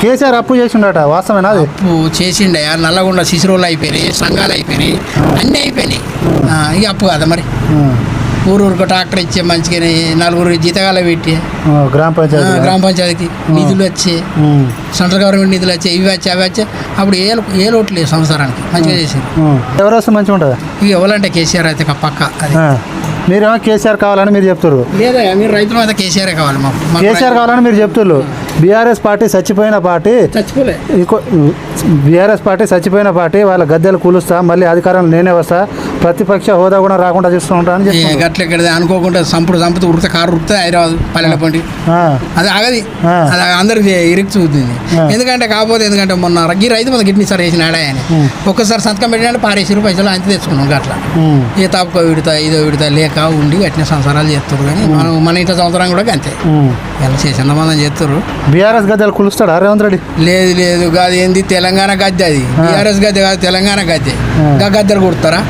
కేసీఆర్ అప్పు చేసిండట వాస్తవేనా అది? అప్పు చేసిండే నల్లగొండ శిశురోళ్ళు అయిపోయినాయి, సంఘాలు అయిపోయినాయి, అన్నీ అయిపోయినాయి. ఇక అప్పు కదా మరి. ఊరూరుకు ట్రాక్టర్ ఇచ్చే మంచిగా నలుగురు జీతగాలు పెట్టి గ్రామ పంచాయతీకి నిధులు వచ్చే, సెంట్రల్ గవర్నమెంట్ నిధులు వచ్చాయి, ఇవి వచ్చాయి అవి వచ్చాయి. అప్పుడు ఏ లోటు లేదు సంవత్సరానికి, మంచిగా చేసారు. ఎవరు వస్తే మంచిగా ఉంటుంది? ఇక ఎవరంటే కేసీఆర్ అయితే పక్క. అది మీరేమో కేసీఆర్ కావాలని మీరు చెప్తారు. లేదా మీరు రైతులు అయితే కేసీఆర్ కావాలి. మాకు కేసీఆర్ కావాలని మీరు చెప్తున్నారు. బీఆర్ఎస్ పార్టీ చచ్చిపోయిన పార్టీ, చచ్చిపోలే. బీఆర్ఎస్ పార్టీ చచ్చిపోయిన పార్టీ. వాళ్ళ గద్దెలు కూలుస్తా, మళ్ళీ అధికారంలో నేనే వస్తా, ప్రతిపక్ష హోదా కూడా రాకుండా చూసుకుంటా అని చెప్పి గట్ల ఇక్కడ అనుకోకుండా చంపుతూ ఉరితే కారు ఉరితే హైదరాబాద్ పల్లెల పండి అది ఆగది. అది అందరికి ఇరికి చూస్తుంది. ఎందుకంటే మొన్న ఈ రైతు మన గిడ్ని సార్ వేసిన ఆడాయని ఒక్కసారి సంతకం పెట్టినట్టు పారేసి పైసలు అంతే తెచ్చుకున్నాం. అట్లా ఏ తాపుకో విడతా ఇదో విడతా లేక ఉండి అట్నే సంవత్సరాలు చేస్తారు. కానీ మన ఇంట్లో సంవత్సరం కూడా అంతే ఎలా చేసిన మందం చేస్తారు. బీఆర్ఎస్ గద్దెలు కులుస్తాడా రేవంత్ రెడ్డి? లేదు కాదు. ఏంది తెలంగాణ గద్దె అది. బీఆర్ఎస్ గద్దె కాదు, తెలంగాణ గద్దె. గద్దెలు కొడతారా?